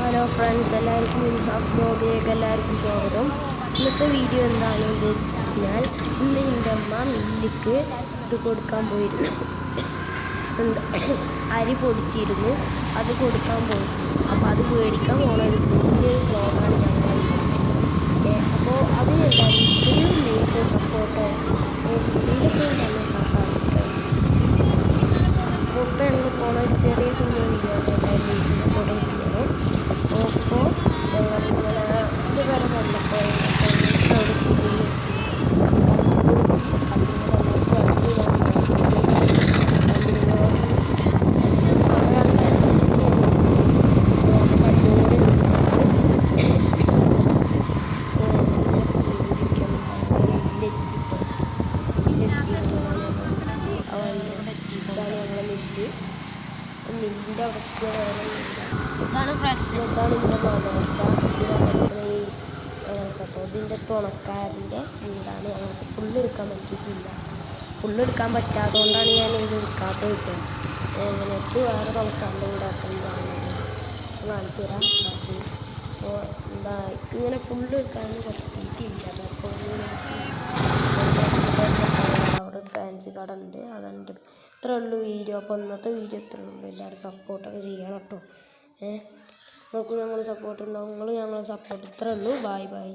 Hello friends, എല്ലാവർക്കും മിൻഹാസ് ബ്ലോഗിലേക്ക് എല്ലാവർക്കും സ്വാഗതം. ഇന്നത്തെ വീഡിയോ എന്താണെന്ന് വെച്ച് കഴിഞ്ഞാൽ, ഇന്ന് എൻ്റെ അമ്മ മില്ലിക്ക് ഇത് കൊടുക്കാൻ പോയിരുന്നു. അരി പൊടിച്ചിരുന്നു, അത് കൊടുക്കാൻ പോയിരുന്നു. അപ്പോൾ അത് മേടിക്കാൻ പോണ ഒരു വലിയൊരു ബ്ലോഗാണ് ഞങ്ങൾ. അപ്പോൾ അതിനെല്ലാവരും ചെറിയൊരു ലൈക്കോ സപ്പോർട്ടോ ഇതിലൊക്കെ നല്ല സഹായിക്കാം. അപ്പോൾ ഇപ്പോൾ ഞങ്ങൾ പോണ ഒരു ചെറിയ കുഞ്ഞു വീഡിയോ എല്ലാവരും സപ്പോർട്ട് ചെയ്യണം. അപ്പോൾ ഞങ്ങളിങ്ങനെ ഇത് വരെ വന്നപ്പോൾ മില്ലിൻ്റെ അവിടേക്ക് ഇതാണ് ഇതിൻ്റെ മദർസ. അപ്പോൾ ഇതിൻ്റെ തുണക്കാരൻ്റെ വീടാണ്. ഞങ്ങൾക്ക് ഫുള്ള് എടുക്കാൻ പറ്റിയിട്ടില്ല. ഫുള്ള് എടുക്കാൻ പറ്റാത്തതുകൊണ്ടാണ് ഞാൻ ഇത് എടുക്കാത്ത കിട്ടുന്നത്. എന്നിട്ട് വേറെ തുണക്കാരൻ്റെ വീടാക്കാൻ കാണിച്ചു തരാം. അപ്പോൾ എന്താ ഇങ്ങനെ ഫുള്ള് എടുക്കാനൊന്നും പറ്റിയിട്ടില്ല. അപ്പോൾ അവിടെ ഫാൻസി കട ഉണ്ട്, അതുണ്ട്. ഇത്രേ ഉള്ളൂ വീഡിയോ. അപ്പോൾ ഇന്നത്തെ വീഡിയോ ഇത്രേ ഉള്ളൂ. എല്ലാവരും സപ്പോർട്ടൊക്കെ ചെയ്യണം കേട്ടോ. നോക്കൂ, ഞങ്ങൾ സപ്പോർട്ട് ഉണ്ടാവും. ഞങ്ങൾ സപ്പോർട്ട്. ഇത്രേ ഉള്ളൂ. Bye bye.